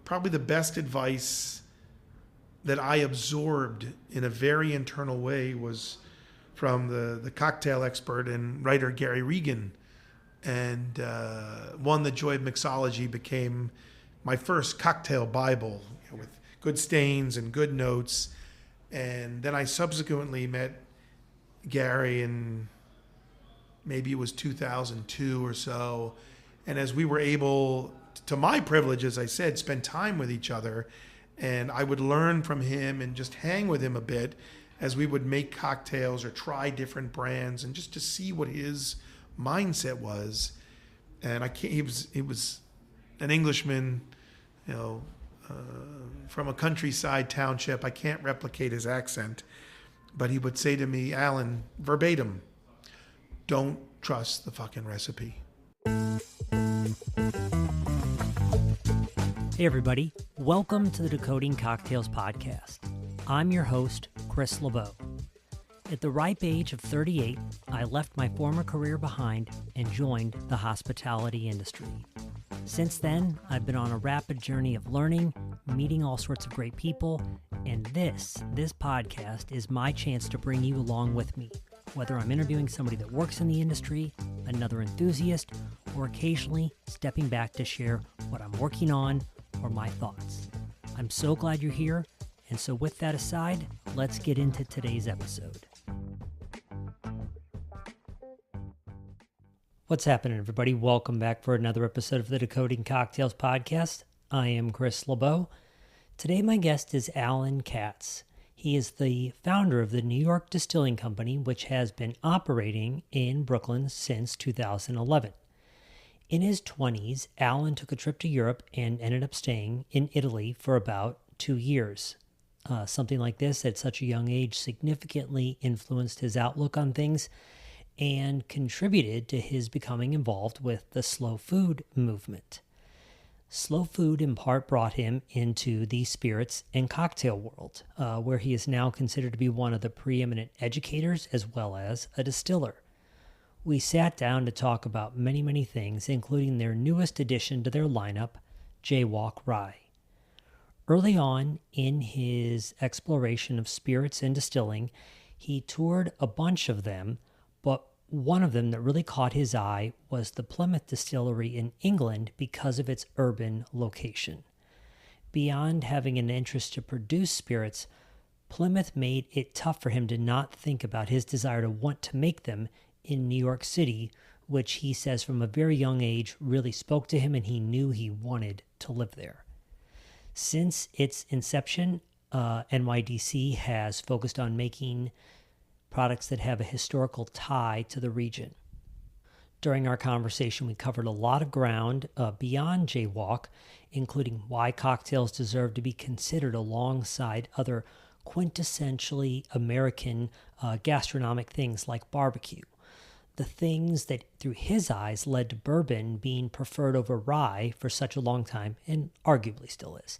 probably the best advice that I absorbed in a very internal way was from the cocktail expert and writer Gary Regan. And The Joy of Mixology became my first cocktail Bible, with good stains and good notes. And then I subsequently met Gary in maybe it was 2002 or so. And as we were able, to my privilege, as I said, spend time with each other, and I would learn from him and just hang with him a bit as we would make cocktails or try different brands and just to see what his mindset was. And he was an Englishman, from a countryside township. I can't replicate his accent, but he would say to me, Alan, verbatim, don't trust the fucking recipe. Hey everybody, welcome to the Decoding Cocktails podcast. I'm your host, Chris LeBeau. At the ripe age of 38, I left my former career behind and joined the hospitality industry. Since then, I've been on a rapid journey of learning, meeting all sorts of great people, and this podcast is my chance to bring you along with me, whether I'm interviewing somebody that works in the industry, another enthusiast, or occasionally stepping back to share what I'm working on or my thoughts. I'm so glad you're here, and so with that aside, let's get into today's episode. What's happening, everybody? Welcome back for another episode of the Decoding Cocktails podcast. I am Chris LeBeau. Today my guest is Alan Katz. He is the founder of the New York Distilling Company, which has been operating in Brooklyn since 2011. In his 20s, Alan took a trip to Europe and ended up staying in Italy for about 2 years. Something like this at such a young age significantly influenced his outlook on things and contributed to his becoming involved with the slow food movement. Slow food in part brought him into the spirits and cocktail world, where he is now considered to be one of the preeminent educators as well as a distiller. We sat down to talk about many, many things, including their newest addition to their lineup, Jaywalk Rye. Early on in his exploration of spirits and distilling, he toured a bunch of them, but one of them that really caught his eye was the Plymouth Distillery in England because of its urban location. Beyond having an interest to produce spirits, Plymouth made it tough for him to not think about his desire to want to make them in New York City, which he says from a very young age really spoke to him and he knew he wanted to live there. Since its inception, NYDC has focused on making products that have a historical tie to the region. During our conversation, we covered a lot of ground beyond Jaywalk, including why cocktails deserve to be considered alongside other quintessentially American gastronomic things like barbecue. The things that, through his eyes, led to bourbon being preferred over rye for such a long time, and arguably still is.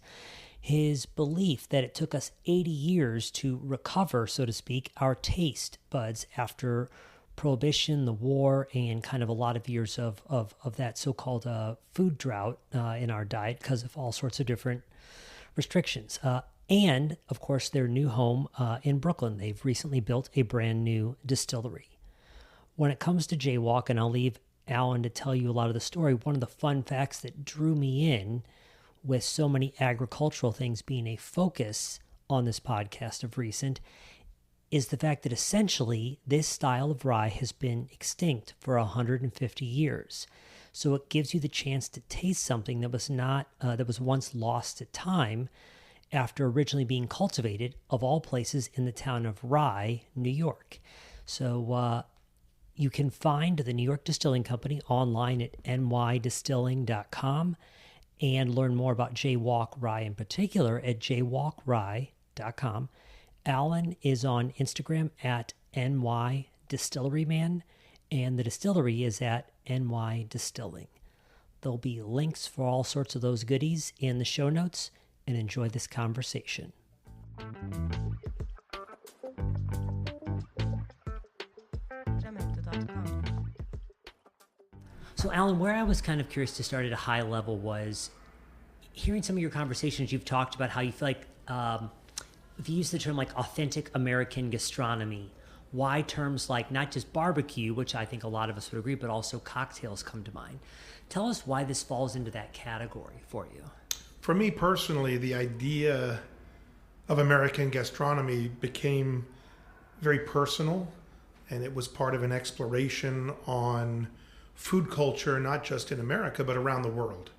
His belief that it took us 80 years to recover, so to speak, our taste buds after Prohibition, the war, and kind of a lot of years of that so-called food drought in our diet because of all sorts of different restrictions. And, of course, their new home in Brooklyn. They've recently built a brand new distillery. When it comes to Jaywalk, and I'll leave Alan to tell you a lot of the story, one of the fun facts that drew me in with so many agricultural things being a focus on this podcast of recent is the fact that essentially this style of rye has been extinct for 150 years. So it gives you the chance to taste something that was once lost to time after originally being cultivated, of all places, in the town of Rye, New York. So you can find the New York Distilling Company online at NYDistilling.com and learn more about Jaywalk Rye in particular at jaywalkrye.com. Alan is on Instagram at NYDistilleryman, and the distillery is at NYDistilling. There'll be links for all sorts of those goodies in the show notes, and enjoy this conversation. So, Alan, where I was kind of curious to start at a high level was hearing some of your conversations, you've talked about how you feel like, if you use the term like authentic American gastronomy, why terms like not just barbecue, which I think a lot of us would agree, but also cocktails come to mind. Tell us why this falls into that category for you. For me personally, the idea of American gastronomy became very personal, and it was part of an exploration on food culture, not just in America, but around the world.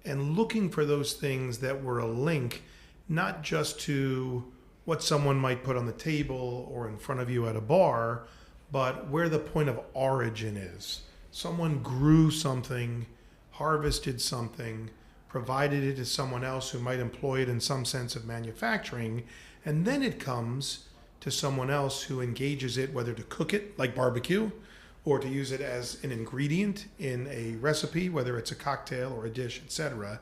And looking for those things that were a link, not just to what someone might put on the table or in front of you at a bar, but where the point of origin is. Someone grew something, harvested something, provided it to someone else who might employ it in some sense of manufacturing, and then it comes to someone else who engages it, whether to cook it like barbecue or to use it as an ingredient in a recipe, whether it's a cocktail or a dish, etc.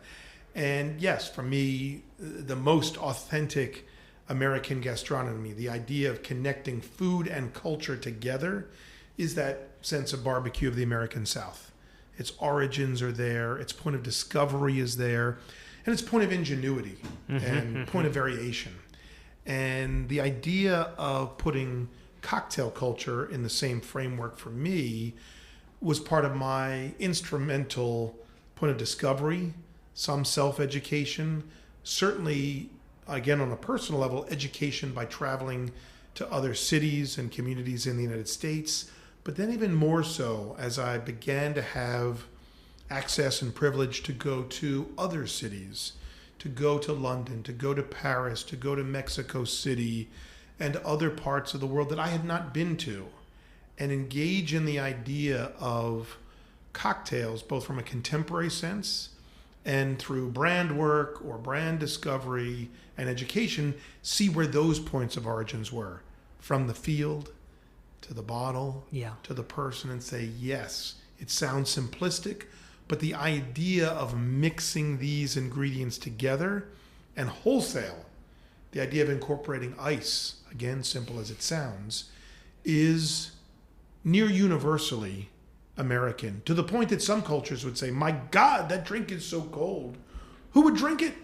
And yes, for me, the most authentic American gastronomy, the idea of connecting food and culture together, is that sense of barbecue of the American South. Its origins are there, its point of discovery is there, and its point of ingenuity and point of variation. And the idea of putting cocktail culture in the same framework for me was part of my instrumental point of discovery, some self-education, certainly, again, on a personal level, education by traveling to other cities and communities in the United States, but then even more so as I began to have access and privilege to go to other cities, to go to London, to go to Paris, to go to Mexico City, and other parts of the world that I had not been to, and engage in the idea of cocktails, both from a contemporary sense and through brand work or brand discovery and education, see where those points of origins were, from the field to the bottle, to the person, and say, yes, it sounds simplistic, but the idea of mixing these ingredients together and wholesale, the idea of incorporating ice, again, simple as it sounds, is near universally American, to the point that some cultures would say, my God, that drink is so cold. Who would drink it?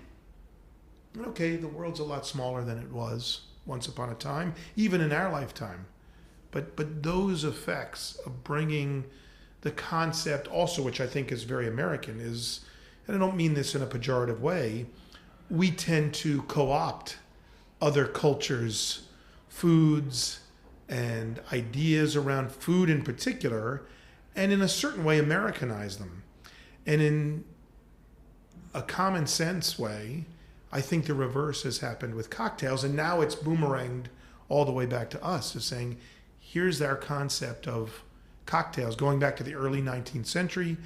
Okay, the world's a lot smaller than it was once upon a time, even in our lifetime. But those effects of bringing the concept also, which I think is very American, is, and I don't mean this in a pejorative way, we tend to co-opt other cultures, foods, and ideas around food in particular, and in a certain way Americanize them. And in a common sense way, I think the reverse has happened with cocktails, and now it's boomeranged all the way back to us, as saying, here's our concept of cocktails, going back to the early 19th century,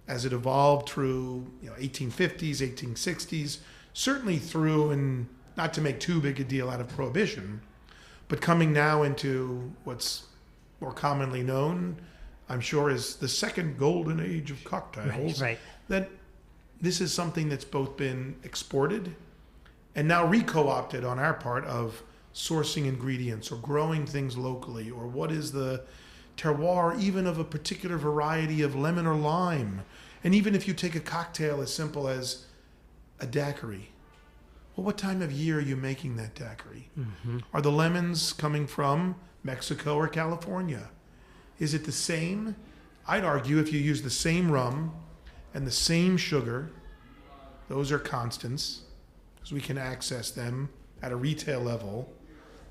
as it evolved through 1850s, 1860s, certainly through, and not to make too big a deal out of Prohibition, but coming now into what's more commonly known, I'm sure, as the second golden age of cocktails. Right. That this is something that's both been exported and now re-co-opted on our part of sourcing ingredients or growing things locally, or what is the terroir even of a particular variety of lemon or lime. And even if you take a cocktail as simple as a daiquiri, well, what time of year are you making that daiquiri? Are the lemons coming from Mexico or California? Is it the same? I'd argue if you use the same rum and the same sugar, those are constants, because we can access them at a retail level,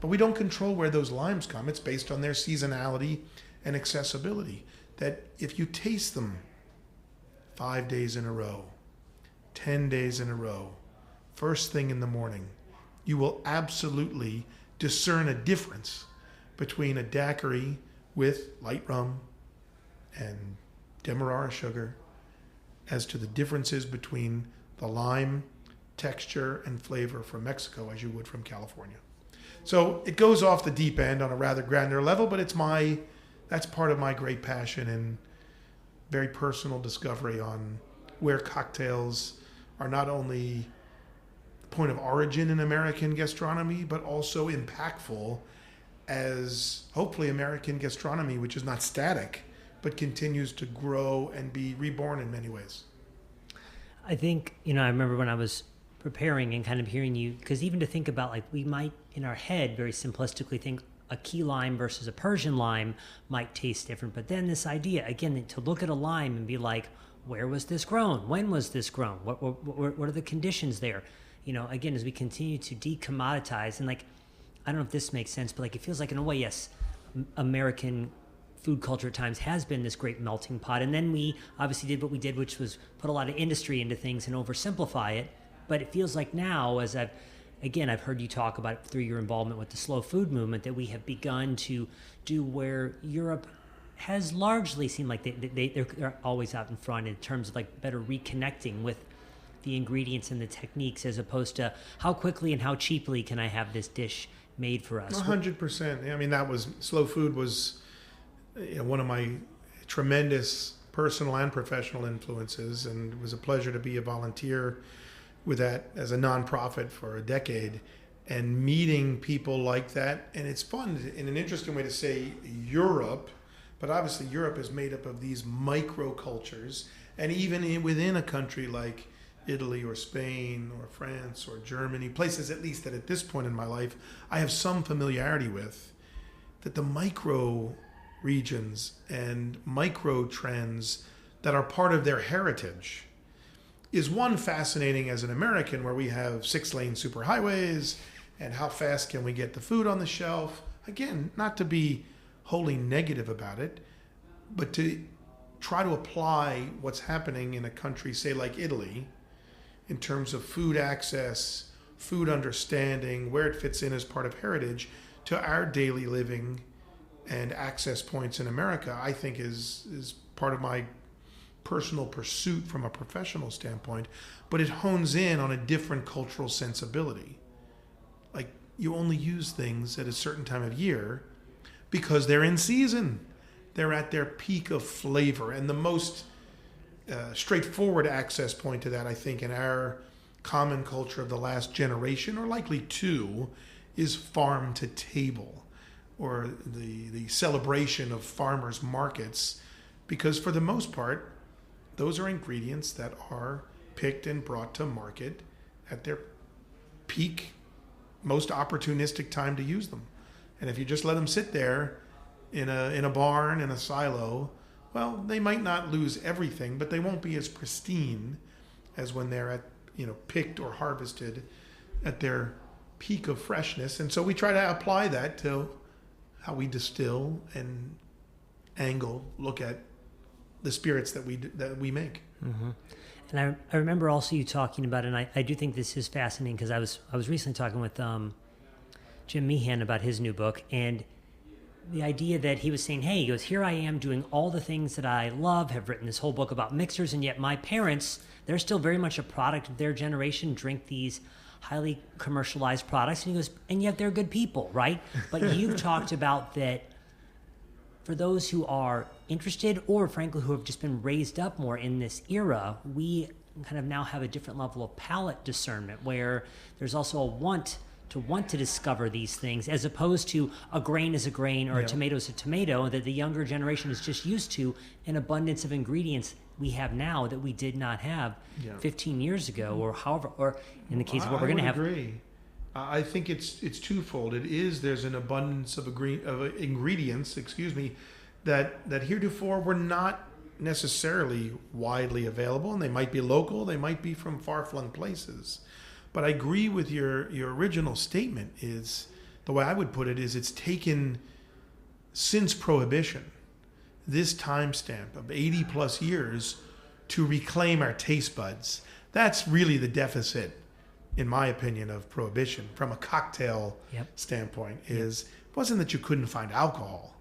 but we don't control where those limes come. It's based on their seasonality and accessibility. That if you taste them 5 days in a row, 10 days in a row, first thing in the morning, you will absolutely discern a difference between a daiquiri with light rum and demerara sugar as to the differences between the lime texture and flavor from Mexico as you would from California. So it goes off the deep end on a rather granular level, but that's part of my great passion and very personal discovery on where cocktails are not only the point of origin in American gastronomy, but also impactful as hopefully American gastronomy, which is not static, but continues to grow and be reborn in many ways. I think, I remember when I was preparing and kind of hearing you, because even to think about, like, we might in our head very simplistically think a key lime versus a Persian lime might taste different. But then this idea, again, to look at a lime and be like, where was this grown? When was this grown? What are the conditions there? Again, as we continue to decommoditize, and like, I don't know if this makes sense, but like, it feels like in a way, yes, American food culture at times has been this great melting pot. And then we obviously did what we did, which was put a lot of industry into things and oversimplify it. But it feels like now, as I've heard you talk about it through your involvement with the slow food movement, that we have begun to do where Europe has largely seemed like they're always out in front in terms of like better reconnecting with the ingredients and the techniques, as opposed to how quickly and how cheaply can I have this dish made for us. 100%. I mean, slow food was one of my tremendous personal and professional influences, and it was a pleasure to be a volunteer with that as a nonprofit for a decade, and meeting people like that. And it's fun in an interesting way to say Europe, but obviously Europe is made up of these microcultures, and even within a country like Italy or Spain or France or Germany, places at least that at this point in my life I have some familiarity with, that the micro regions and micro trends that are part of their heritage is one fascinating as an American, where we have 6-lane superhighways and how fast can we get the food on the shelf. Again, not to be wholly negative about it, but to try to apply what's happening in a country, say like Italy, in terms of food access, food understanding, where it fits in as part of heritage, to our daily living and access points in America, I think is part of my personal pursuit from a professional standpoint. But it hones in on a different cultural sensibility. Like, you only use things at a certain time of year because they're in season. They're at their peak of flavor. And the most straightforward access point to that, I think, in our common culture of the last generation, or likely two, is farm to table, or the celebration of farmers markets, because for the most part, those are ingredients that are picked and brought to market at their peak, most opportunistic time to use them. And if you just let them sit there in a barn, in a silo, well, they might not lose everything, but they won't be as pristine as when they're picked or harvested at their peak of freshness. And so we try to apply that to how we distill and look at the spirits that we make. Mm-hmm. And I remember also you talking about, and I do think this is fascinating, because I was recently talking with Jim Meehan about his new book, and the idea that he was saying, hey, he goes, here I am doing all the things that I love, have written this whole book about mixers, and yet my parents, they're still very much a product of their generation, drink these highly commercialized products. And he goes, and yet they're good people, right? But you've talked about that for those who are interested, or frankly who have just been raised up more in this era, we kind of now have a different level of palate discernment, where there's also a want to discover these things, as opposed to a grain is a grain or a tomato is a tomato, that the younger generation is just used to an abundance of ingredients we have now that we did not have 15 years ago, or however, or in the case of what we're going to have. I agree. I think it's twofold. There's an abundance of ingredients, that heretofore were not necessarily widely available, and they might be local, they might be from far-flung places. But I agree with your original statement. Is the way I would put it is, it's taken, since Prohibition, this timestamp of 80 plus years to reclaim our taste buds. That's really the deficit, in my opinion, of Prohibition from a cocktail standpoint. It wasn't that you couldn't find alcohol.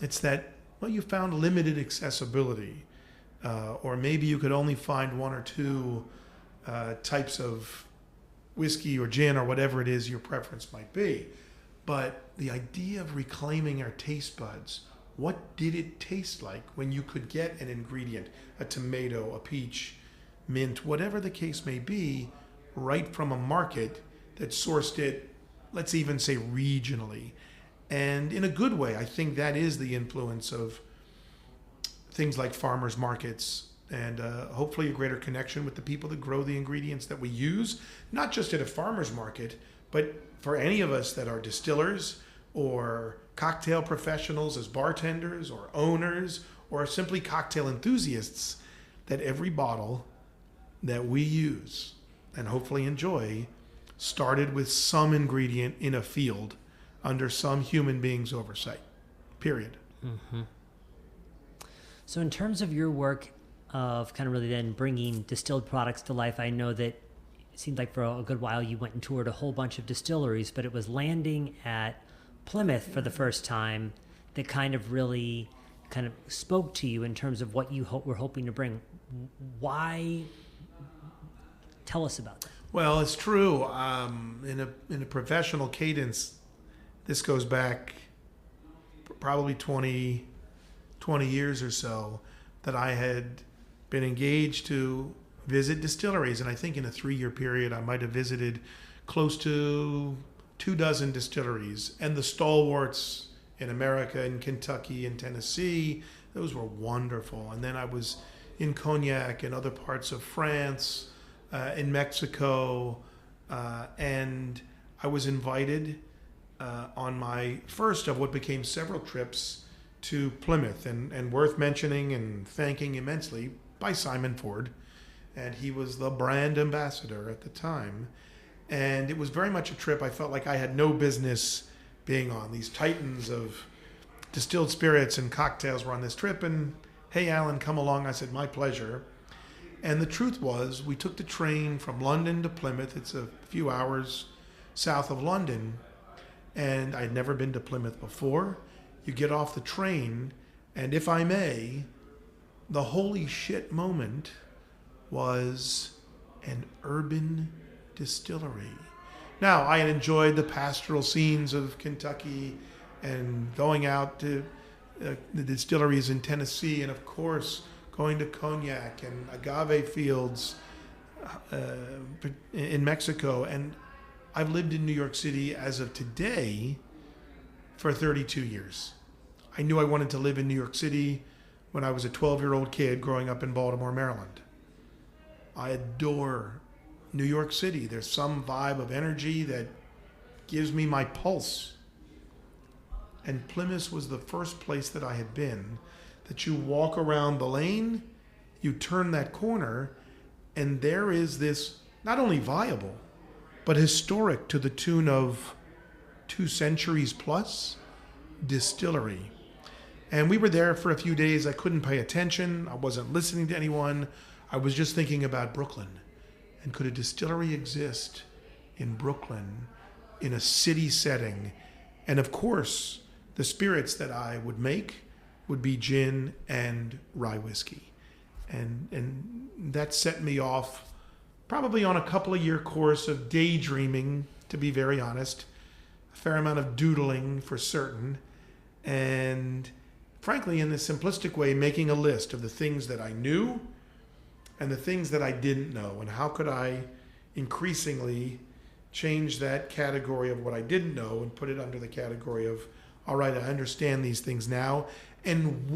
It's that, well, you found limited accessibility, or maybe you could only find one or two types of whiskey or gin or whatever it is your preference might be. But the idea of reclaiming our taste buds, what did it taste like when you could get an ingredient, a tomato, a peach, mint, whatever the case may be, right from a market that sourced it, let's even say regionally. And in a good way, I think that is the influence of things like farmers markets and hopefully a greater connection with the people that grow the ingredients that we use, not just at a farmer's market, but for any of us that are distillers or cocktail professionals as bartenders or owners or simply cocktail enthusiasts, that every bottle that we use and hopefully enjoy started with some ingredient in a field under some human being's oversight, period. Mm-hmm. So in terms of your work of kind of really then bringing distilled products to life, I know that it seemed like for a good while you went and toured a whole bunch of distilleries, but it was landing at Plymouth for the first time that kind of really kind of spoke to you in terms of what you were hoping to bring. Why? Tell us about that. Well, it's true. In a professional cadence, this goes back probably 20 years or so, that I had been engaged to visit distilleries. And I think in a 3-year period, I might have visited close to 24 distilleries. And the stalwarts in America, in Kentucky, and Tennessee, those were wonderful. And then I was in Cognac and other parts of France, in Mexico, and I was invited on my first of what became several trips to Plymouth, and worth mentioning and thanking immensely by Simon Ford, and he was the brand ambassador at the time, and it was very much a trip I felt like I had no business being on. These titans of distilled spirits and cocktails were on this trip, and hey, Alan, come along. I said, my pleasure. And the truth was, we took the train from London to Plymouth. It's a few hours south of London, and I'd never been to Plymouth before. You get off the train, and if I may, the holy shit moment was an urban distillery. Now, I had enjoyed the pastoral scenes of Kentucky and going out to the distilleries in Tennessee, and of course, going to Cognac and agave fields in Mexico. And I've lived in New York City as of today for 32 years. I knew I wanted to live in New York City when I was a 12-year-old kid growing up in Baltimore, Maryland. I adore New York City. There's some vibe of energy that gives me my pulse. And Plymouth was the first place that I had been, that you walk around the lane, you turn that corner, and there is this not only viable, but historic to the tune of 2 centuries plus distillery. And we were there for a few days. I couldn't pay attention. I wasn't listening to anyone. I was just thinking about Brooklyn. And could a distillery exist in Brooklyn in a city setting? And of course, the spirits that I would make would be gin and rye whiskey. And that set me off probably on a couple of year course of daydreaming, to be very honest, a fair amount of doodling for certain, and frankly, in the simplistic way, making a list of the things that I knew and the things that I didn't know, and how could I increasingly change that category of what I didn't know and put it under the category of, all right, I understand these things now, and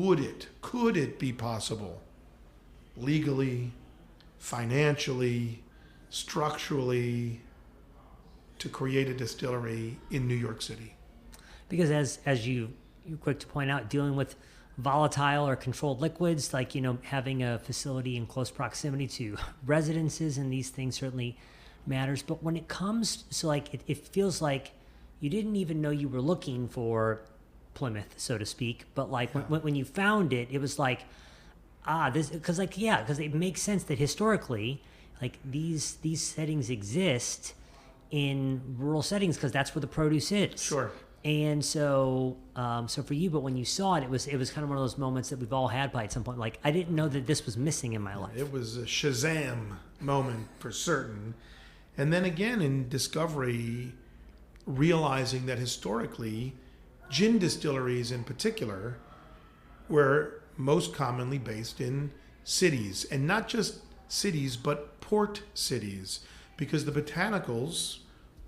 could it be possible legally, financially, structurally, to create a distillery in New York City? Because as you're quick to point out, dealing with volatile or controlled liquids, like, having a facility in close proximity to residences and these things certainly matters. But when it comes, so like it feels like you didn't even know you were looking for Plymouth, so to speak. But like when you found it, it was like, this, because it makes sense that historically, like these settings exist in rural settings because that's where the produce is. Sure. And so for you, but when you saw it, it was kind of one of those moments that we've all had by at some point. Like, I didn't know that this was missing in my life. It was a Shazam moment for certain. And then again in discovery, realizing that historically, gin distilleries in particular were most commonly based in cities, and not just cities, but port cities, because the botanicals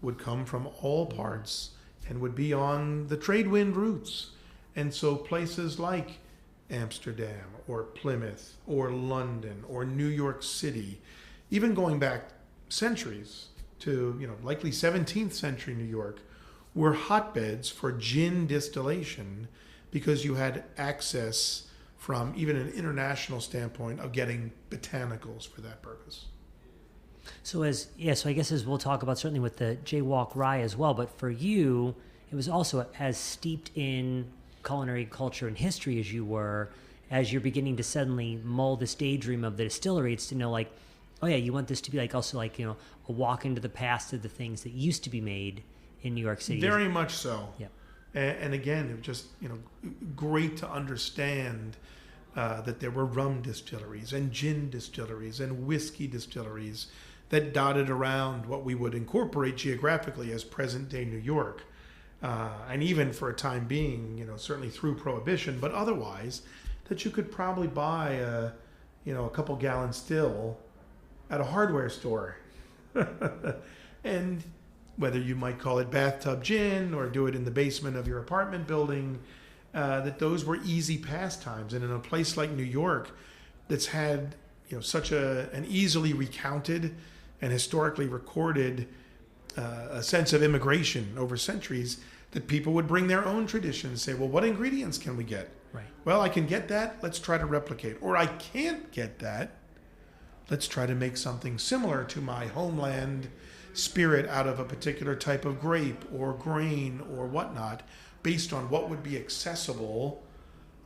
would come from all parts and would be on the trade wind routes. And so places like Amsterdam or Plymouth or London or New York City, even going back centuries to, likely 17th century New York, were hotbeds for gin distillation because you had access from even an international standpoint of getting botanicals for that purpose. So I guess as we'll talk about certainly with the Jaywalk Rye as well, but for you, it was also as steeped in culinary culture and history as you were, as you're beginning to suddenly mull this daydream of the distillery. It's to know like, oh yeah, you want this to be like also like, a walk into the past of the things that used to be made in New York City. Very much so. Yeah. And again, it was just, great to understand that there were rum distilleries and gin distilleries and whiskey distilleries that dotted around what we would incorporate geographically as present-day New York. And even for a time being, certainly through Prohibition, but otherwise, that you could probably buy a couple gallon still at a hardware store. And whether you might call it bathtub gin or do it in the basement of your apartment building, that those were easy pastimes. And in a place like New York that's had such an easily recounted and historically recorded a sense of immigration over centuries, that people would bring their own tradition and say, well, what ingredients can we get? Right. Well, I can get that. Let's try to replicate. Or I can't get that. Let's try to make something similar to my homeland spirit out of a particular type of grape or grain or whatnot, based on what would be accessible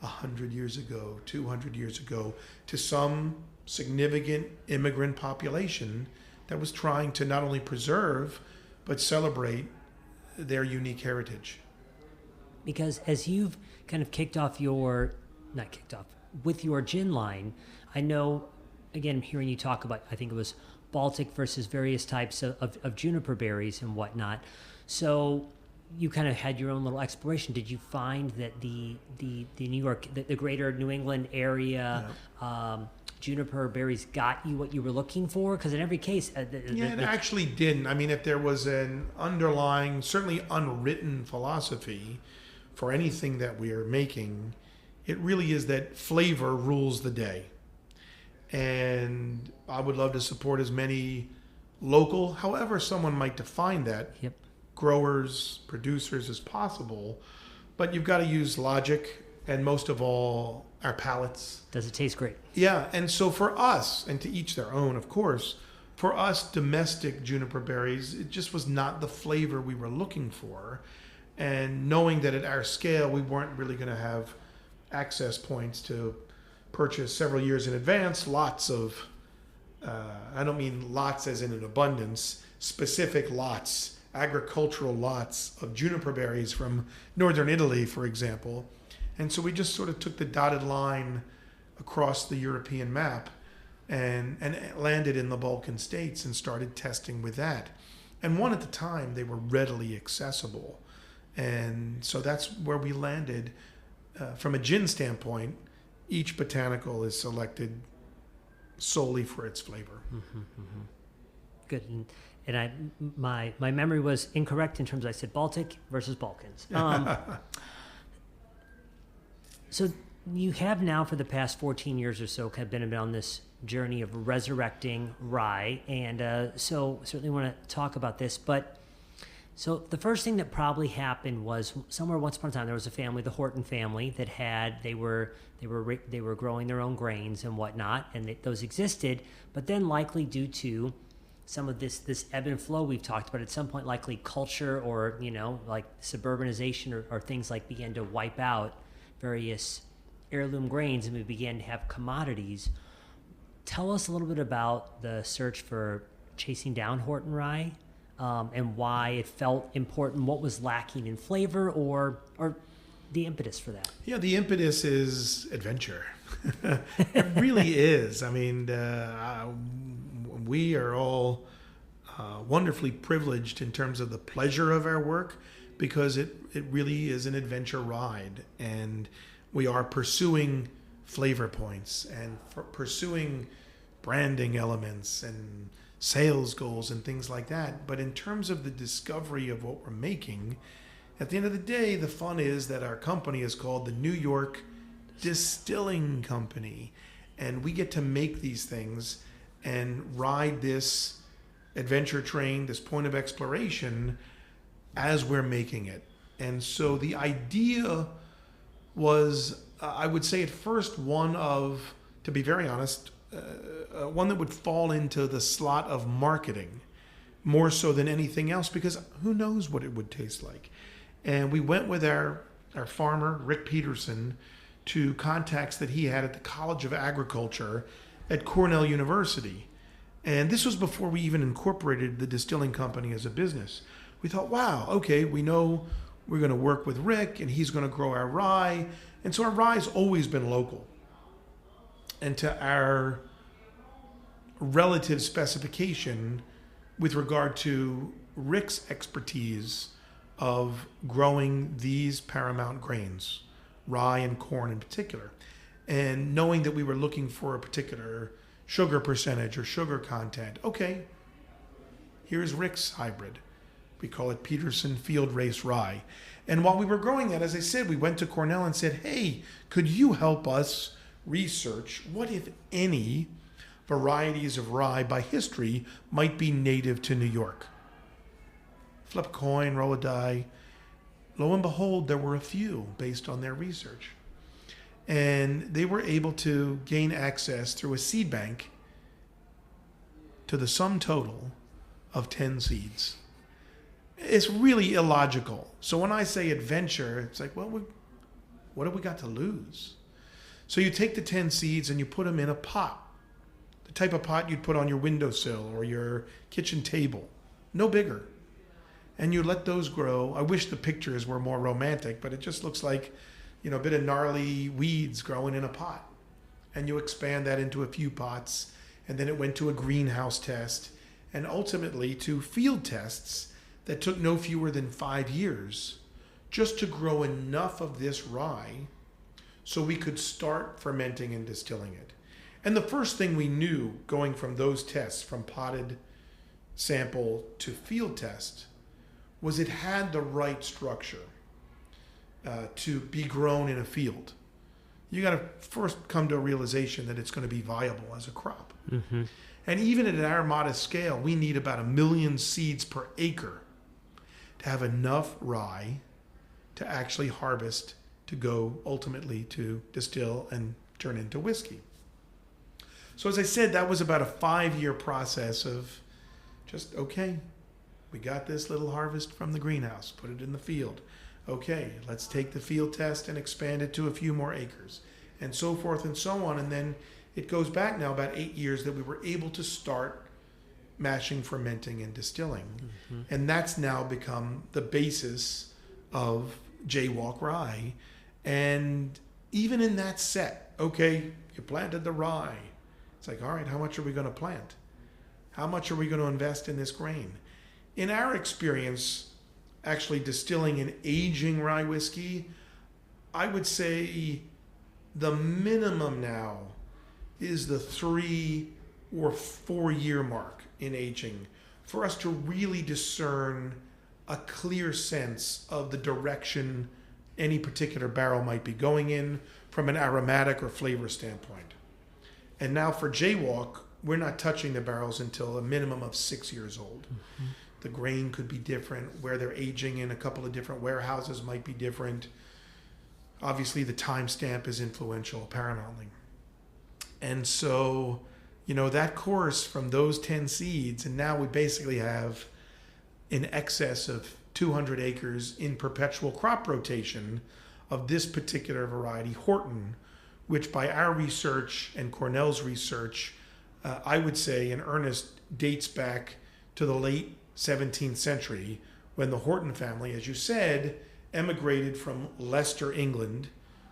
100 years ago, 200 years ago, to some significant immigrant population that was trying to not only preserve, but celebrate their unique heritage. Because as you've kind of with your gin line, I know, again, hearing you talk about, I think it was Baltic versus various types of juniper berries and whatnot. So you kind of had your own little exploration. Did you find that the New York, the greater New England area, juniper berries got you what you were looking for? Because in every case... it actually didn't. I mean, if there was an underlying, certainly unwritten philosophy for anything that we are making, it really is that flavor rules the day. And I would love to support as many local, however someone might define that, growers, producers as possible. But you've got to use logic and most of all, our palates. Does it taste great? Yeah, and so for us, and to each their own, of course, for us, domestic juniper berries, it just was not the flavor we were looking for. And knowing that at our scale, we weren't really going to have access points to purchase several years in advance, lots of, I don't mean lots as in an abundance, specific lots, agricultural lots of juniper berries from northern Italy, for example. And so we just sort of took the dotted line across the European map and landed in the Balkan states and started testing with that. And one at the time, they were readily accessible. And so that's where we landed. From a gin standpoint, each botanical is selected solely for its flavor. Mm-hmm, mm-hmm. Good. And my memory was incorrect in terms of I said Baltic versus Balkans. So you have now for the past 14 years or so kind of been on this journey of resurrecting rye. And so certainly want to talk about this. But so the first thing that probably happened was somewhere once upon a time there was a family, the Horton family, that they were growing their own grains and whatnot, and those existed. But then likely due to some of this ebb and flow we've talked about, at some point likely culture or like suburbanization or things like began to wipe out various heirloom grains, and we began to have commodities. Tell us a little bit about the search for chasing down Horton rye. And why it felt important, what was lacking in flavor, or the impetus for that? Yeah, the impetus is adventure. It really is. I mean, we are all wonderfully privileged in terms of the pleasure of our work, because it really is an adventure ride. And we are pursuing flavor points and pursuing branding elements and sales goals and things like that. But in terms of the discovery of what we're making, at the end of the day, the fun is that our company is called the New York distilling company, and we get to make these things and ride this adventure train, this point of exploration, as we're making it. And so the idea was, I would say at first, one of, to be very honest, one that would fall into the slot of marketing more so than anything else, because who knows what it would taste like. And we went with our farmer, Rick Peterson, to contacts that he had at the College of Agriculture at Cornell University. And this was before we even incorporated the distilling company as a business. We thought, wow, okay, we know we're going to work with Rick and he's going to grow our rye. And so our rye's always been local. And to our relative specification with regard to Rick's expertise of growing these paramount grains, rye and corn in particular, and knowing that we were looking for a particular sugar percentage or sugar content. Okay, here's Rick's hybrid. We call it Peterson Field Race Rye. And while we were growing that, as I said, we went to Cornell and said, hey, could you help us research what, if any, varieties of rye by history might be native to New York? Flip a coin, roll a die. Lo and behold, there were a few based on their research. And they were able to gain access through a seed bank to the sum total of 10 seeds. It's really illogical. So when I say adventure, it's like, well, what have we got to lose? So you take the 10 seeds and you put them in a pot. The type of pot you'd put on your windowsill or your kitchen table. No bigger. And you let those grow. I wish the pictures were more romantic, but it just looks like, a bit of gnarly weeds growing in a pot. And you expand that into a few pots, and then it went to a greenhouse test, and ultimately to field tests that took no fewer than 5 years just to grow enough of this rye so we could start fermenting and distilling it. And the first thing we knew going from those tests, from potted sample to field test, was it had the right structure to be grown in a field. You got to first come to a realization that it's going to be viable as a crop. Mm-hmm. And even at our modest scale, we need about 1 million seeds per acre to have enough rye to actually harvest to go ultimately to distill and turn into whiskey. So as I said, that was about a 5-year process of just, okay, we got this little harvest from the greenhouse, put it in the field. Okay, let's take the field test and expand it to a few more acres, and so forth and so on. And then it goes back now about 8 years that we were able to start mashing, fermenting, and distilling. Mm-hmm. And that's now become the basis of Jaywalk Rye. And even in that set, okay, you planted the rye. It's like, all right, how much are we going to plant? How much are we going to invest in this grain? In our experience, actually distilling and aging rye whiskey, I would say the minimum now is the 3 or 4 year mark in aging for us to really discern a clear sense of the direction any particular barrel might be going in from an aromatic or flavor standpoint. And now for Jaywalk, we're not touching the barrels until a minimum of 6 years old. Mm-hmm. The grain could be different. Where they're aging in a couple of different warehouses might be different. Obviously, the timestamp is influential, paramountly. And so, that course from those 10 seeds, and now we basically have in excess of 200 acres in perpetual crop rotation of this particular variety, Horton, which by our research and Cornell's research, I would say in earnest dates back to the late 17th century, when the Horton family, as you said, emigrated from Leicester, England,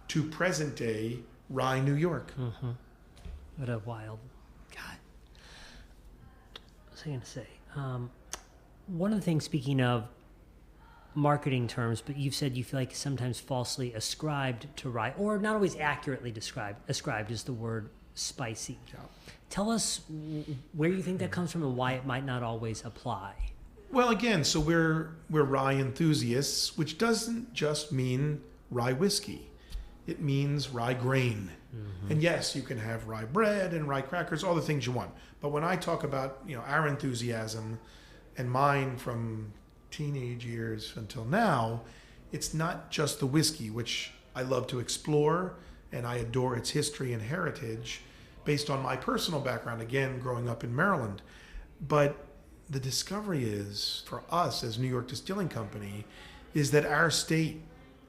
to present-day Rye, New York. Mm-hmm. What a wild... God. What was I going to say? One of the things, speaking of marketing terms, but you've said you feel like sometimes falsely ascribed to rye, or not always accurately ascribed is the word spicy. Yeah. Tell us where you think that comes from and why it might not always apply. Well, again, so we're rye enthusiasts, which doesn't just mean rye whiskey. it means rye grain. And yes, you can have rye bread and rye crackers, all the things you want. But when I talk about, our enthusiasm and mine from teenage years until now, it's not just the whiskey, which I love to explore, and I adore its history and heritage based on my personal background, again, growing up in Maryland. But the discovery is, for us as New York Distilling Company, is that our state,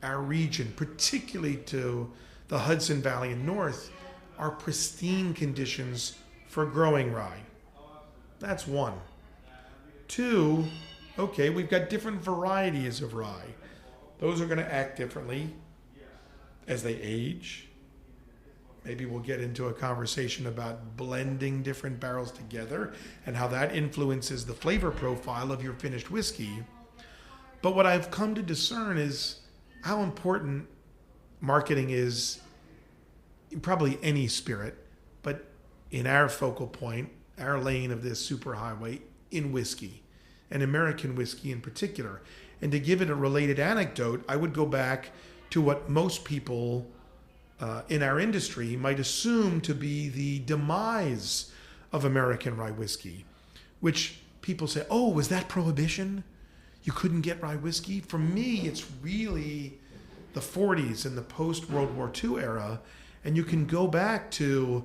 our region, particularly to the Hudson Valley and north, are pristine conditions for growing rye. That's one. Two, okay, we've got different varieties of rye. Those are going to act differently as they age. Maybe we'll get into a conversation about blending different barrels together and how that influences the flavor profile of your finished whiskey. But what I've come to discern is how important marketing is in probably any spirit, but in our focal point, our lane of this superhighway, in whiskey, and American whiskey in particular. And to give it a related anecdote, I would go back to what most people in our industry might assume to be the demise of American rye whiskey, which people say, oh, was that prohibition? You couldn't get rye whiskey? For me, it's really the 40s and the post-World War II era, and you can go back to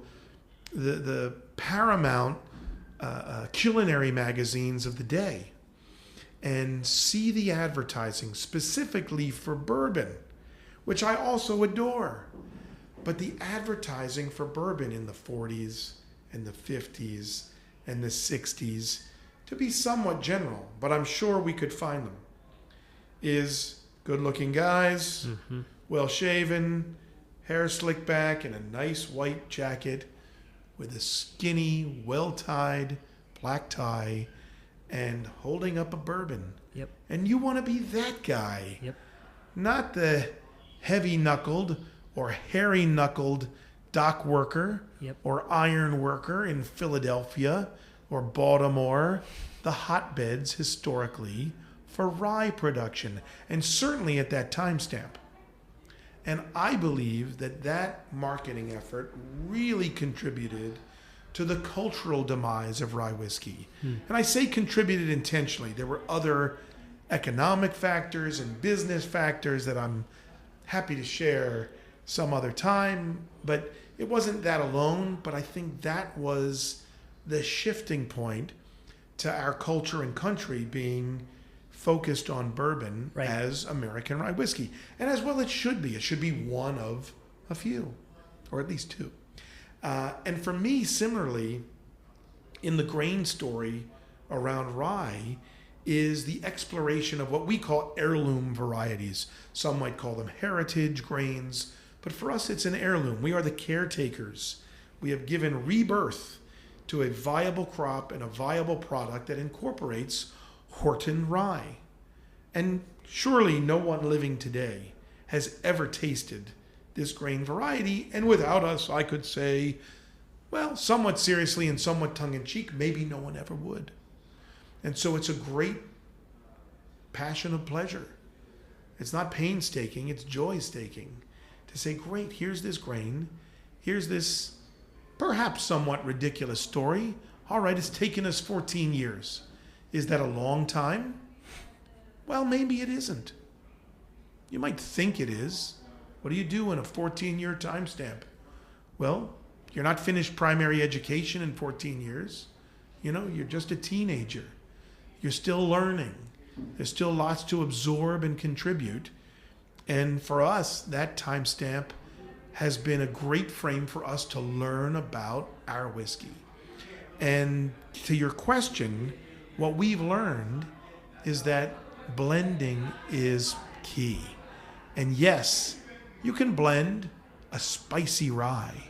the paramount culinary magazines of the day and see the advertising specifically for bourbon, which I also adore. But the advertising for bourbon in the 40s and the 50s and the 60s, to be somewhat general, but I'm sure we could find them, is good-looking guys, well-shaven, hair slicked back, and a nice white jacket with a skinny, well-tied black tie and holding up a bourbon. Yep. And you want to be that guy. Yep. Not the heavy-knuckled or hairy-knuckled dock worker or iron worker in Philadelphia or Baltimore, the hotbeds historically for rye production, and certainly at that timestamp. And I believe that marketing effort really contributed to the cultural demise of rye whiskey. And I say contributed intentionally. There were other economic factors and business factors that I'm happy to share some other time, but it wasn't that alone. But I think that was the shifting point to our culture and country being focused on bourbon as American rye whiskey. And as well it should be. It should be one of a few, or at least two. And for me, similarly, in the grain story around rye is the exploration of what we call heirloom varieties. Some might call them heritage grains, but for us it's an heirloom. We are the caretakers. We have given rebirth to a viable crop and a viable product that incorporates Horton rye. And surely no one living today has ever tasted this grain variety, and without us, I could say, well, somewhat seriously and somewhat tongue-in-cheek, maybe no one ever would. And so it's a great passion of pleasure. It's not painstaking, it's joy-staking to say, great, here's this grain, here's this perhaps somewhat ridiculous story. All right, it's taken us 14 years. Is that a long time? Well, maybe it isn't. You might think it is. What do you do in a 14-year timestamp? Well, you're not finished primary education in 14 years. You're just a teenager. You're still learning. There's still lots to absorb and contribute. And for us, that timestamp has been a great frame for us to learn about our whiskey. And to your question, what we've learned is that blending is key. And yes, you can blend a spicy rye.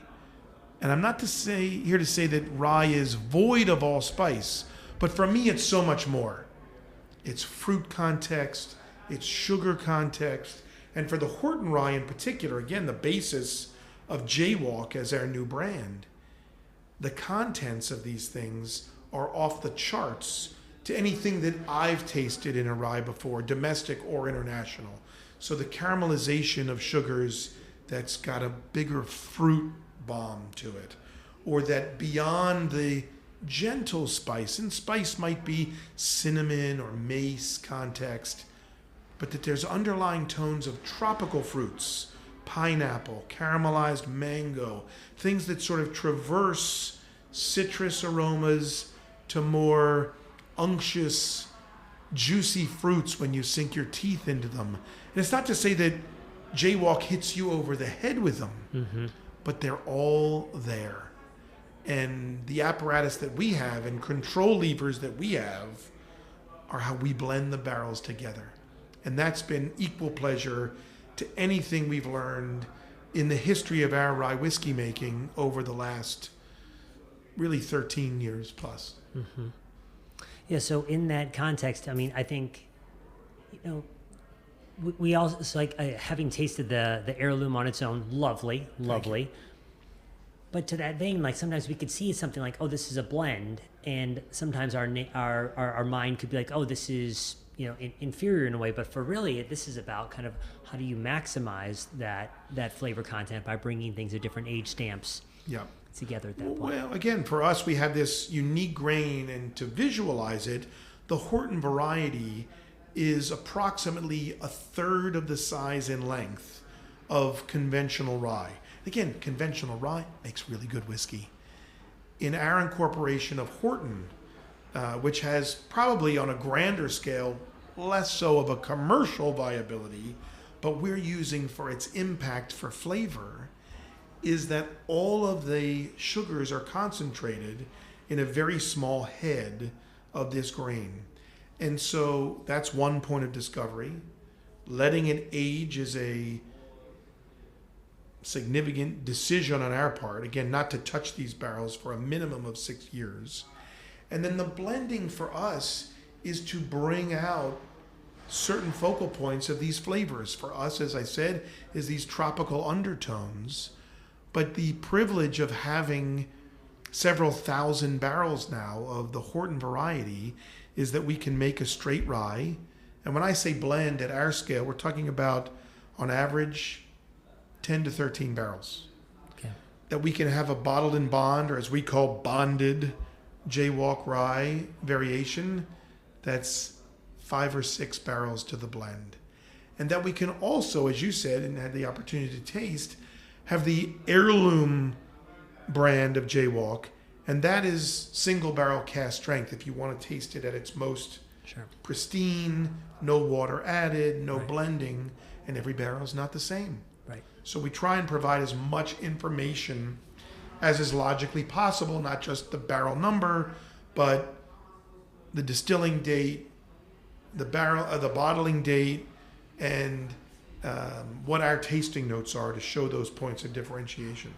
And I'm not here to say that rye is void of all spice, but for me it's so much more. It's fruit context, it's sugar context, and for the Horton rye in particular, again, the basis of Jaywalk as our new brand, the contents of these things are off the charts to anything that I've tasted in a rye before, domestic or international. So the caramelization of sugars that's got a bigger fruit bomb to it, or that beyond the gentle spice, and spice might be cinnamon or mace context, but that there's underlying tones of tropical fruits, pineapple, caramelized mango, things that sort of traverse citrus aromas to more unctuous, juicy fruits when you sink your teeth into them. And it's not to say that Jaywalk hits you over the head with them, but they're all there. And the apparatus that we have and control levers that we have are how we blend the barrels together. And that's been equal pleasure to anything we've learned in the history of our rye whiskey making over the last really 13 years plus. Yeah, so in that context, I mean, I think, we also, it's like having tasted the heirloom on its own, lovely. But to that vein, like sometimes we could see something like, oh, this is a blend, and sometimes our mind could be like, oh, this is inferior in a way. But for really, this is about kind of how do you maximize that flavor content by bringing things at different age stamps together at that point. Well, again, for us, we have this unique grain, and to visualize it, the Horton variety is approximately a third of the size and length of conventional rye. Again, conventional rye makes really good whiskey. In our incorporation of Horton, which has probably on a grander scale, less so of a commercial viability, but we're using for its impact for flavor, is that all of the sugars are concentrated in a very small head of this grain. And so that's one point of discovery. Letting it age is a significant decision on our part, again, not to touch these barrels for a minimum of 6 years. And then the blending for us is to bring out certain focal points of these flavors. For us, as I said, is these tropical undertones. But the privilege of having several thousand barrels now of the Horton variety is that we can make a straight rye. And when I say blend at our scale, we're talking about, on average, 10 to 13 barrels. Okay. That we can have a bottled in bond, or as we call bonded, Jaywalk rye variation that's 5 or 6 barrels to the blend. And that we can also, as you said, and had the opportunity to taste, have the heirloom brand of Jaywalk, and that is single barrel cast strength if you want to taste it at its most pristine, no water added, no blending, and every barrel is not the same. Right. So we try and provide as much information as is logically possible, not just the barrel number, but the distilling date, the bottling date, and what our tasting notes are to show those points of differentiation.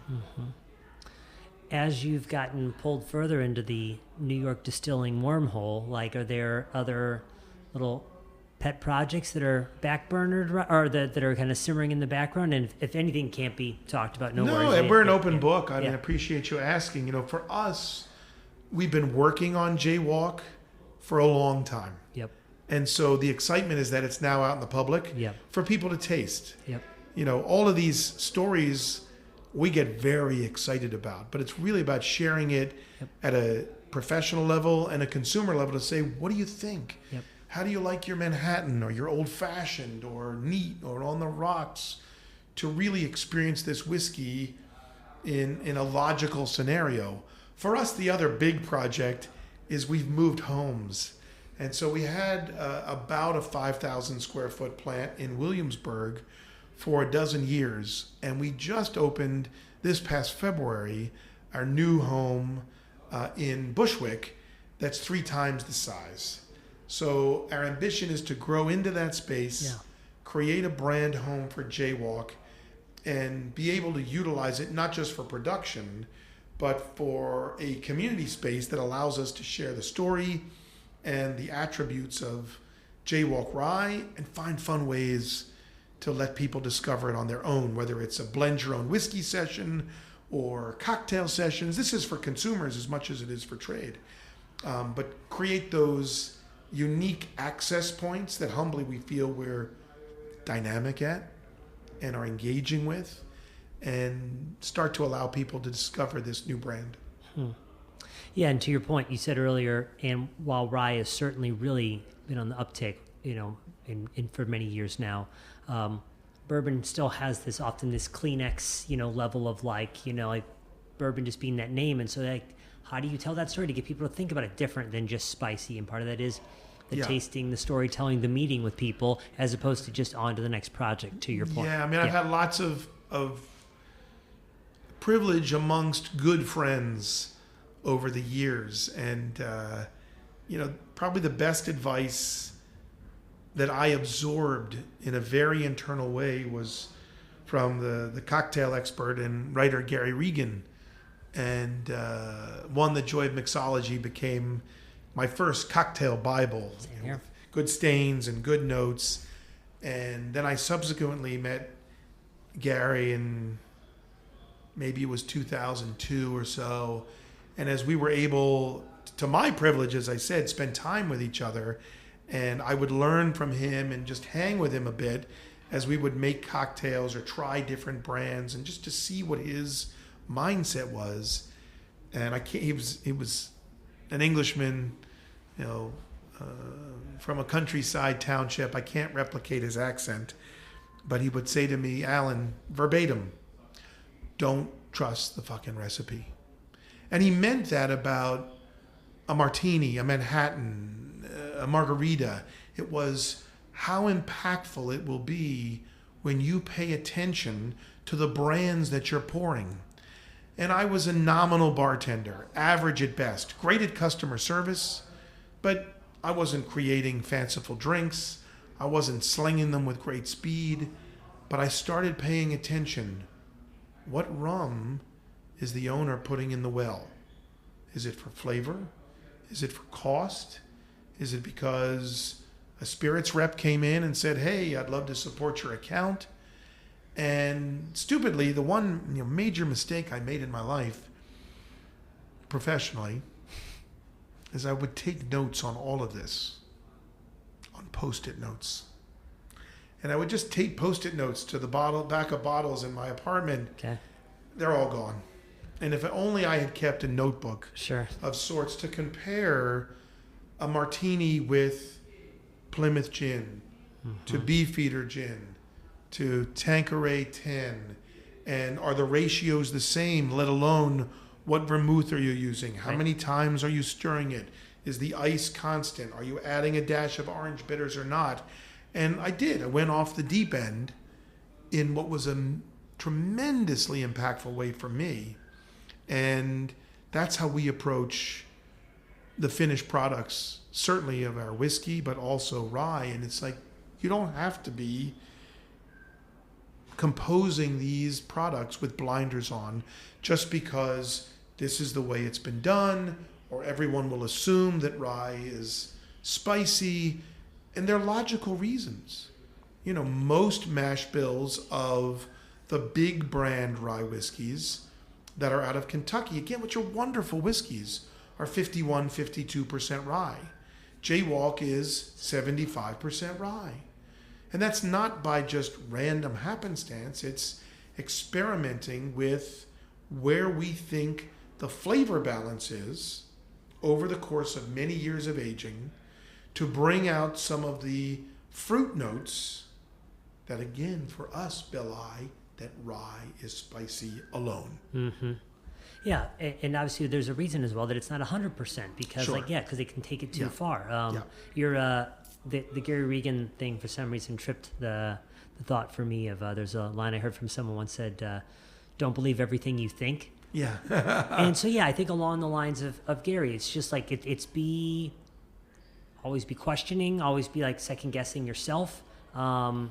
As you've gotten pulled further into the New York distilling wormhole, like, are there other little pet projects that are backburnered or that are kind of simmering in the background? And if anything can't be talked about, no worries. No, we're an open book. I mean, I appreciate you asking. For us, we've been working on Jaywalk for a long time. Yep. And so the excitement is that it's now out in the public for people to taste. Yep. All of these stories we get very excited about, but it's really about sharing it at a professional level and a consumer level to say, what do you think? Yep. How do you like your Manhattan or your old fashioned or neat or on the rocks, to really experience this whiskey in a logical scenario? For us, the other big project is we've moved homes. And so we had about a 5,000 square foot plant in Williamsburg for a dozen years. And we just opened this past February our new home in Bushwick that's 3 times the size. So our ambition is to grow into that space, create a brand home for Jaywalk, and be able to utilize it not just for production, but for a community space that allows us to share the story and the attributes of Jaywalk rye and find fun ways to let people discover it on their own, whether it's a blend your own whiskey session or cocktail sessions. This is for consumers as much as it is for trade. But create those unique access points that humbly we feel we're dynamic at and are engaging with. and start to allow people to discover this new brand. Yeah, and to your point, you said earlier, and while rye has certainly really been on the uptick, in for many years now, bourbon still has this Kleenex, level of like bourbon just being that name. And so like, how do you tell that story to get people to think about it different than just spicy? And part of that is the tasting, the storytelling, the meeting with people, as opposed to just on to the next project, to your point. Yeah, I mean, I've had lots of privilege amongst good friends over the years. And, probably the best advice that I absorbed in a very internal way was from the cocktail expert and writer Gary Regan. And One, The Joy of Mixology became my first cocktail Bible. With good stains and good notes. And then I subsequently met Gary in maybe it was 2002 or so. And as we were able, to my privilege, as I said, spend time with each other, and I would learn from him and just hang with him a bit as we would make cocktails or try different brands, and just to see what his mindset was. And he was an Englishman, from a countryside township. I can't replicate his accent, but he would say to me, Alan, verbatim, don't trust the fucking recipe. And he meant that about a martini, a Manhattan, a margarita. It was how impactful it will be when you pay attention to the brands that you're pouring. And I was a nominal bartender, average at best, great at customer service, but I wasn't creating fanciful drinks. I wasn't slinging them with great speed, but I started paying attention. What rum is the owner putting in the well? Is it for flavor? Is it for cost? Is it because a spirits rep came in and said, hey, I'd love to support your account? And stupidly, the one major mistake I made in my life professionally is I would take notes on all of this on Post-it notes. And I would just tape Post-it notes to the back of bottles in my apartment. Okay. They're all gone. And if only I had kept a notebook of sorts to compare a martini with Plymouth gin, to Beefeater gin, to Tanqueray 10, and are the ratios the same, let alone what vermouth are you using? How many times are you stirring it? Is the ice constant? Are you adding a dash of orange bitters or not? And I did. I went off the deep end in what was a tremendously impactful way for me. And that's how we approach the finished products, certainly of our whiskey, but also rye. And it's like, you don't have to be composing these products with blinders on just because this is the way it's been done, or everyone will assume that rye is spicy. And there are logical reasons. Most mash bills of the big brand rye whiskeys that are out of Kentucky, again, which are wonderful whiskeys, are 51, 52% rye. Jaywalk is 75% rye. And that's not by just random happenstance. It's experimenting with where we think the flavor balance is over the course of many years of aging to bring out some of the fruit notes that, again, for us, belie that rye is spicy alone. Mm-hmm. Yeah, and obviously there's a reason as well that it's not 100% because, because they can take it too far. The Gary Regan thing for some reason tripped the thought for me of there's a line I heard from someone once said, "Don't believe everything you think." Yeah. And so I think along the lines of Gary, it's just like it's always be questioning, always be like second guessing yourself. And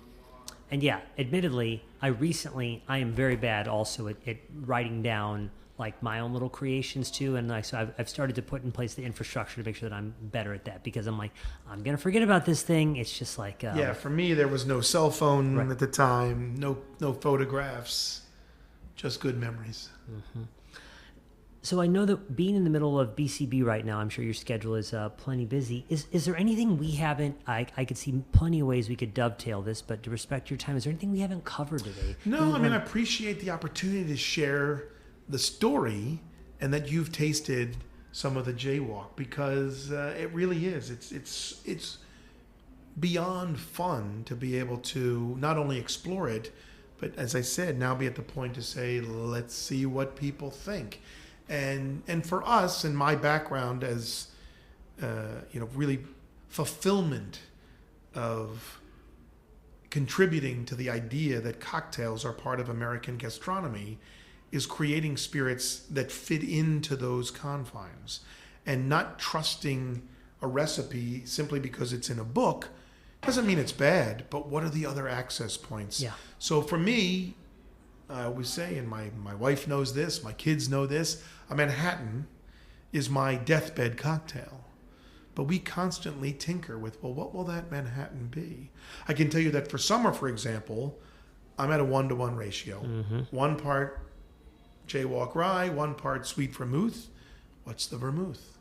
admittedly, I am very bad also at writing down like my own little creations too. And so I've started to put in place the infrastructure to make sure that I'm better at that, because I'm like, I'm going to forget about this thing. It's just like, for me, there was no cell phone at the time, no photographs, just good memories. Mm-hmm. So I know that being in the middle of BCB right now, I'm sure your schedule is plenty busy. Is there anything we haven't, I could see plenty of ways we could dovetail this, but to respect your time, is there anything we haven't covered today? No, I mean, I appreciate the opportunity to share the story and that you've tasted some of the jaywalk, because it really is. It's beyond fun to be able to not only explore it, but as I said, now be at the point to say, let's see what people think. And for us, and my background as really fulfillment of contributing to the idea that cocktails are part of American gastronomy, is creating spirits that fit into those confines, and not trusting a recipe simply because it's in a book doesn't mean it's bad, but what are the other access points? Yeah. So for me, I always say, and my wife knows this, my kids know this, a Manhattan is my deathbed cocktail. But we constantly tinker with, well, what will that Manhattan be? I can tell you that for summer, for example, I'm at a 1-to-1 ratio. Mm-hmm. 1 part jaywalk rye, 1 part sweet vermouth. What's the vermouth?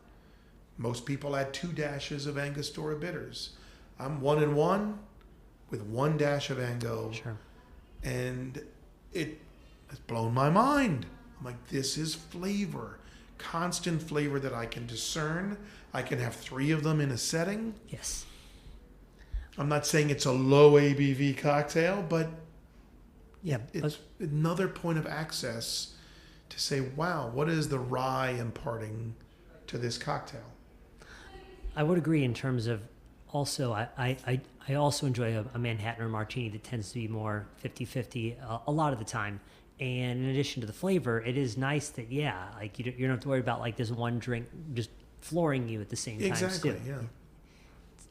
Most people add 2 dashes of Angostura bitters. I'm 1-and-1 with 1 dash of Ango. Sure. And it has blown my mind. I'm like, this is flavor, constant flavor that I can discern. I can have 3 of them in a setting. Yes. I'm not saying it's a low ABV cocktail, but yeah, it's another point of access to say, wow, what is the rye imparting to this cocktail? I would agree in terms of also, I also enjoy a Manhattan or martini that tends to be more 50-50 a lot of the time. And in addition to the flavor, it is nice that, like you don't have to worry about like this one drink just flooring you at the same time. Exactly, too.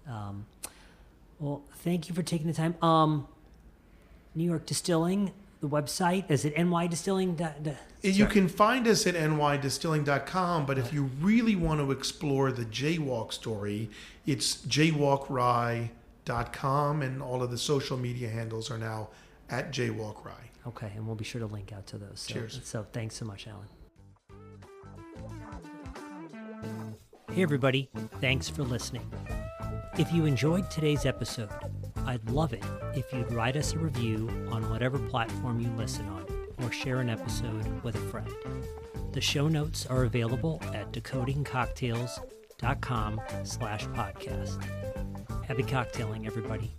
Yeah. Well, thank you for taking the time. New York Distilling, the website, is it NYDistilling? You can find us at NYDistilling.com, but if you really want to explore the jaywalk story, it's jaywalkrye.com, and all of the social media handles are now at jaywalkrye. Okay, and we'll be sure to link out to those. Cheers. So thanks so much, Alan. Hey everybody, thanks for listening. If you enjoyed today's episode, I'd love it if you'd write us a review on whatever platform you listen on, or share an episode with a friend. The show notes are available at decodingcocktails.com/podcast. Happy cocktailing, everybody.